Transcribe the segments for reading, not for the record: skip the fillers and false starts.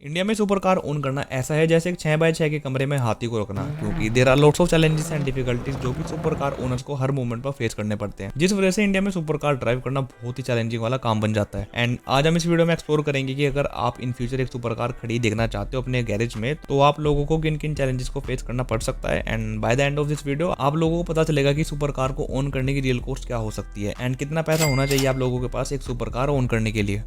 India में super car own करना ऐसा है जैसे एक 6x6 के कमरे में हाथी को रखना, क्योंकि there are lots of challenges and difficulties जो कि सुपर कार ओनर्स को हर मोमेंट पर फेस करने पड़ते हैं, जिस वजह से इंडिया में सुपर कार ड्राइव करना बहुत ही चैलेंजिंग वाला काम बन जाता है। एंड आज हम इस वीडियो में एक्सप्लोर करेंगे कि अगर आप इन फ्यूचर एक सुपर कार खड़ी देखना चाहते हो अपने गैरेज में, तो आप लोगों को किन किन चैलेंजेस को फेस करना पड़ सकता है। And by the end of this video आप लोगों को पता चलेगा कि सुपर कार को ओन करने की रियल कॉस्ट क्या हो सकती है एंड कितना पैसा होना चाहिए आप लोगों के पास एक सुपर कार ओन करने के लिए।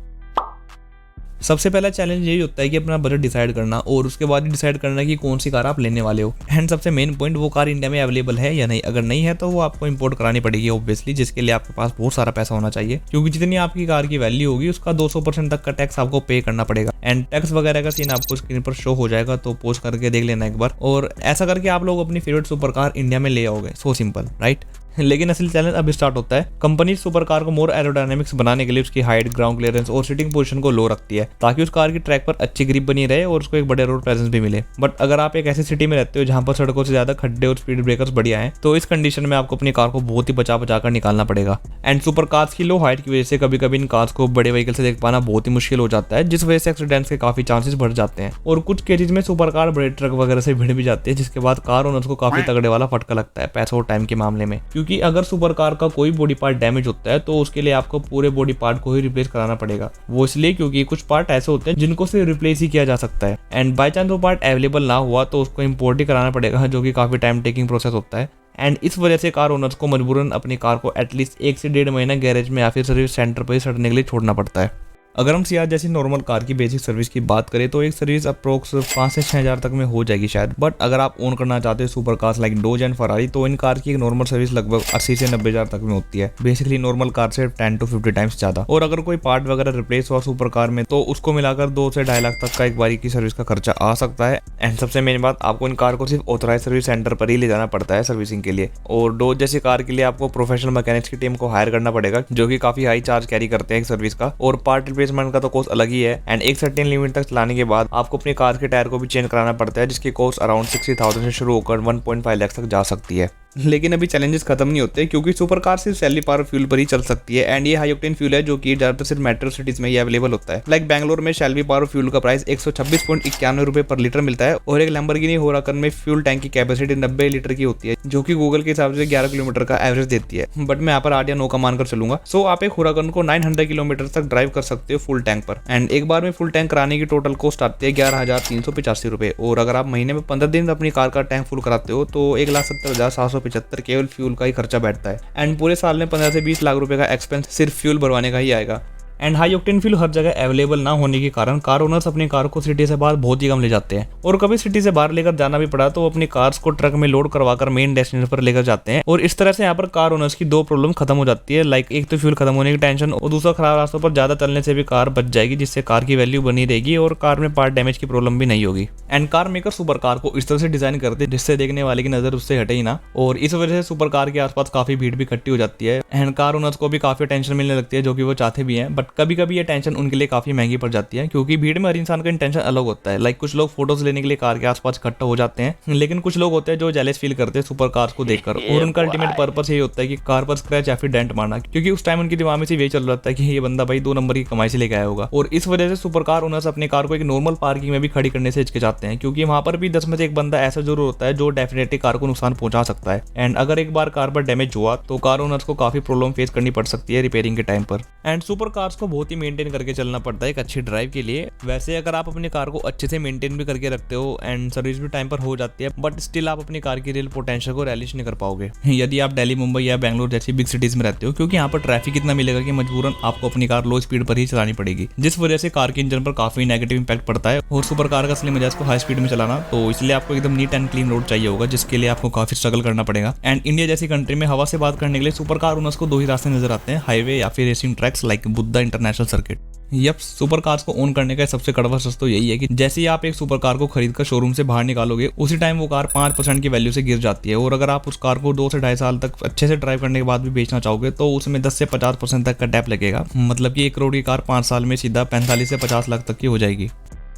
सबसे पहला चैलेंज यही होता है कि अपना बजट डिसाइड करना और उसके बाद डिसाइड करना कि कौन सी कार आप लेने वाले हो। एंड सबसे मेन पॉइंट, वो कार इंडिया में अवेलेबल है या नहीं। अगर नहीं है तो वो आपको इंपोर्ट करानी पड़ेगी ऑब्वियसली, जिसके लिए आपके पास बहुत सारा पैसा होना चाहिए, क्योंकि जितनी आपकी कार की वैल्यू होगी उसका 200% तक का टैक्स आपको पे करना पड़ेगा। एंड टैक्स वगैरह का सीन आपको स्क्रीन पर शो हो जाएगा, तो पोस्ट करके देख लेना एक बार, और ऐसा करके आप लोग अपनी फेवरेट सुपर कार इंडिया में ले आओगे। So simple, right. लेकिन असली चैलेंज अभी स्टार्ट होता है। कंपनी सुपर कार को मोर एरोडायनेमिक्स बनाने के लिए उसकी हाइट, ग्राउंड क्लियरेंस और सिटिंग पोजीशन को लो रखती है, ताकि उस कार की ट्रैक पर अच्छी ग्रिप बनी रहे और उसको एक बड़े रोड प्रेजेंस भी मिले। बट अगर आप एक ऐसी सिटी में रहते हो जहां पर सड़कों से ज्यादा खड्डे और स्पीड ब्रेकर्स बढ़िया हैं, तो इस कंडीशन में आपको अपनी कार को बहुत ही बचा कर निकालना पड़ेगा। एंड सुपर कार्स की लो हाइट की वजह से कभी कभी इन कार्स को बड़े व्हीकल से देख पाना बहुत ही मुश्किल हो जाता है, जिस वजह से एक्सीडेंट्स के काफी चांसेस बढ़ जाते हैं। और कुछ केसेज में सुपर कार बड़े ट्रक वगैरह से भिड़ भी जाती है, जिसके बाद कार ओनर्स को काफी तगड़े वाला फटका लगता है पैसों और टाइम के मामले में। क्योंकि अगर सुपर कार का कोई बॉडी पार्ट डैमेज होता है तो उसके लिए आपको पूरे बॉडी पार्ट को ही रिप्लेस कराना पड़ेगा। वो इसलिए क्योंकि कुछ पार्ट ऐसे होते हैं जिनको सिर्फ रिप्लेस ही किया जा सकता है। एंड बाय चांस वो पार्ट अवेलेबल ना हुआ तो उसको इंपोर्ट ही कराना पड़ेगा, जो कि काफी टाइम टेकिंग प्रोसेस होता है। एंड इस वजह से कार ओनर्स को मजबूरन अपनी कार को एटलीस्ट 1 से 1.5 महीना गैरेज में या फिर सर्विस सेंटर पर ही सड़ने के लिए छोड़ना पड़ता है। अगर हम सियाज जैसी नॉर्मल कार की बेसिक सर्विस की बात करें तो एक सर्विस अप्रोक्स 5 से 6 हज़ार तक में हो जाएगी शायद। बट अगर आप ओन करना चाहते हो super cars like dose and Ferrari, तो इन कार की एक नॉर्मल सर्विस लगभग 80 से 90 हज़ार तक में होती है। बेसिकली नॉर्मल कार से 10 to 50 टाइम्स ज्यादा। और अगर कोई पार्ट वगैरह रिप्लेस हुआ सुपर कार में, तो उसको मिलाकर 2 से 2.5 लाख तक का एक बारी की सर्विस का खर्चा आ सकता है। एंड सबसे मेन बात, आपको इन कार को सिर्फ ऑथराइज सर्विस सेंटर पर ही ले जाना पड़ता है सर्विसिंग के लिए। और डोज जैसी कार के लिए आपको प्रोफेशनल मैकेनिक्स की टीम को हायर करना पड़ेगा, जो कि काफी हाई चार्ज कैरी करते हैं एक सर्विस का। और पार्ट रिप्लेसमेंट का तो कॉस्ट अलग ही है। एंड एक सर्टेन लिमिट तक चलाने के बाद आपको अपनी कार के टायर को भी चेंज कराना पड़ता है, जिसकी कॉस्ट अराउंड 60,000 से शुरू होकर 1.5 लाख तक जा सकती है। लेकिन अभी चैलेंजेस खत्म नहीं होते, क्योंकि सुपर कार सिर्फ सैलरी पावर फ्यूल पर ही चल सकती है। एंड ये हाई ऑक्टेन फ्यूल है, जो कि ज्यादातर सिर्फ मेट्रो सिटीज में ही अवेलेबल होता है। लाइक बैंगलोर में शैलरी पावर फ्यूल का प्राइस 126.91 रुपए पर लीटर मिलता है, और एक लैम्बोर्गिनी हुराकन में फ्यूल टैंक की कैपेसिटी 90 लीटर की होती है, जो कि गूगल के हिसाब से 11 किलोमीटर का एवरेज देती है। बट मैं यहाँ पर 8 या 9 का मानकर चलूंगा। सो आप एक हुराकन को 900 किलोमीटर तक ड्राइव कर सकते हो फुल टैंक पर। एंड एक बार में फुल टैंक कराने की टोटल कॉस्ट आती है 11,385 रुपए। और अगर आप महीने में 15 दिन अपनी कार का टैंक फुल कराते हो तो 1,70,775 केवल फ्यूल का ही खर्चा बैठता है। एंड पूरे साल में 15 से 20 लाख रुपए का एक्सपेंस सिर्फ फ्यूल भरवाने का ही आएगा। एंड हाई ऑक्टेन फ्यूल हर जगह अवेलेबल ना होने के कारण कार ओनर्स अपनी कार को सिटी से बाहर बहुत ही कम ले जाते हैं। और कभी सिटी से बाहर लेकर जाना भी पड़ा तो अपनी कार्स को ट्रक में लोड करवाकर मेन डेस्टिनेशन पर लेकर जाते हैं। और इस तरह से यहाँ पर कार ओनर्स की 2 प्रॉब्लम खत्म हो जाती है। लाइक एक तो फ्यूल खत्म होने की टेंशन, और दूसरा खराब रास्तों पर ज्यादा चलने से भी कार बच जाएगी, जिससे कार की वैल्यू बनी रहेगी और कार में पार्ट डैमेज की प्रॉब्लम भी नहीं होगी। And car maker super car को इस तरह से डिजाइन करते हैं जिससे देखने वाले की नजर उससे हटे ही ना। और इस वजह से सुपर कार के आसपास काफी भीड़ भी इकट्ठी हो जाती है। एंड कार ओनर्स को भी काफी टेंशन मिलने लगती है, जो कि वो चाहते भी हैं। बट कभी कभी ये टेंशन उनके लिए काफी महंगी पड़ जाती है, क्योंकि भीड़ में हर इंसान का इंटेंशन अलग होता है। लाइक कुछ लोग फोटोज लेने के लिए कार के आसपास इकट्ठा हो जाते हैं, लेकिन कुछ लोग होते हैं जो जेलस फील करते हैं सुपर कार्स को देखकर, और उनका अल्टीमेट पर्पस यही होता है कि कार पर स्क्रैच या फिर डेंट मारना, क्योंकि उस टाइम उनके दिमाग में से यही चल रहा है कि ये बंदा भाई 2 नंबर की कमाई से लेके आया होगा। और इस वजह से सुपर कार ओनर्स अपनी कार को एक नॉर्मल पार्किंग में भी खड़ी करने से हिचकिचाते हैं, क्योंकि वहां पर भी 10 में से 1 बंदा ऐसा जरूर होता है जो डेफिनेटली कार को नुकसान पहुंचा सकता है। एंड अगर एक बार कार पर डैमेज हुआ तो कार ओनर्स को काफी प्रॉब्लम फेस करनी पड़ सकती है रिपेयरिंग के टाइम पर। एंड सुपर कार्स को बहुत ही मेंटेन करके चलना पड़ता है एक अच्छी ड्राइव के लिए। वैसे अगर आप अपनी कार को अच्छे से मेंटेन भी करके रखते हो एंड सर्विस भी टाइम पर हो जाती है, बट स्टिल आप अपनी कार की रियल पोटेंशियल को रियलाइज नहीं कर पाओगे यदि आप दिल्ली, मुंबई या बैंगलोर जैसी बिग सिटीज में रहते हो, क्योंकि यहाँ पर ट्रैफिक इतना मिलेगा कि मजबूरन आपको अपनी कार लो स्पीड पर ही चलानी पड़ेगी, जिस वजह से कार के इंजन पर काफी नेगेटिव इंपैक्ट पड़ता है। और सुपर कार का असली मजा इसको हाई स्पीड में चलाना, तो इसलिए आपको एकदम नीट एंड क्लीन रोड चाहिए होगा, जिसके लिए आपको काफी स्ट्रगल करना पड़ेगा। एंड इंडिया जैसी कंट्री में हवा से बात करने के लिए सुपर कार ओनर्स को 2 ही रास्ते नजर आते हैं, हाईवे या फिर racing tracks like Buddh International Circuit. Yup, super cars को ओन करने का सबसे कड़वा सच तो यही है कि जैसे ही आप एक सुपर कार को खरीदकर शोरूम से बाहर निकालोगे, उसी टाइम वो कार 5% की वैल्यू से गिर जाती है। और अगर आप उस कार को 2 से 2.5 साल तक अच्छे से ड्राइव करने के बाद भी बेचना चाहोगे, तो उसमें 10 से 50% तक का टैप लगेगा। मतलब कि 1 करोड़ की कार 5 साल में सीधा 45 से 50 लाख तक की हो जाएगी।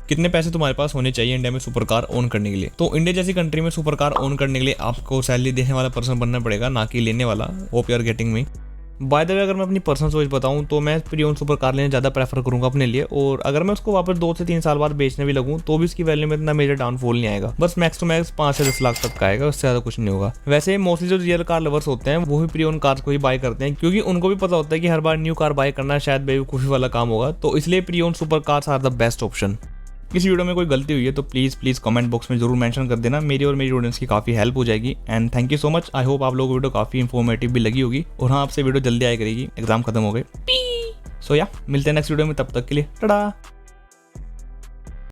कितने पैसे तुम्हारे पास होने चाहिए इंडिया में सुपर कार ओन करने के लिए? तो इंडिया जैसी कंट्री में सुपर कार ओन करने के लिए आपको सैलरी देने वाला पर्सन बनना पड़ेगा, ना कि लेने वाला। Hope you are getting me. By the way अगर मैं अपनी पर्सनल सोच बताऊं तो मैं प्री ओन सुपर कार लेना ज़्यादा प्रेफर करूंगा अपने लिए, और अगर मैं उसको वापस 2 से 3 साल बाद बेचने भी लगूं तो भी इसकी वैल्यू में इतना मेजर डाउनफॉल नहीं आएगा, बस मैक्स टू मैक्स 5 से 10 लाख तक का आएगा, उससे ज़्यादा कुछ नहीं होगा। वैसे मोस्टली जो रियल कार लवर्स होते हैं वो भी प्री ओन कार्स को ही बाय करते हैं, क्योंकि उनको भी पता होता है कि हर बार न्यू कार बाय करना शायद बेवकूफ़ी वाला काम होगा, तो इसलिए pre own super cars are the best option. इस वीडियो में कोई गलती हुई है तो प्लीज़ कमेंट बॉक्स में जरूर मेंशन कर देना, मेरी और मेरी ऑडियंस की काफ़ी हेल्प हो जाएगी। And thank you so much. I hope आप लोगों को वीडियो काफ़ी इन्फॉर्मेटिव भी लगी होगी, और हाँ, आपसे वीडियो जल्दी आया करेगी, एग्जाम खत्म हो गए। सो या मिलते हैं नेक्स्ट वीडियो में, तब तक के लिए टाटा।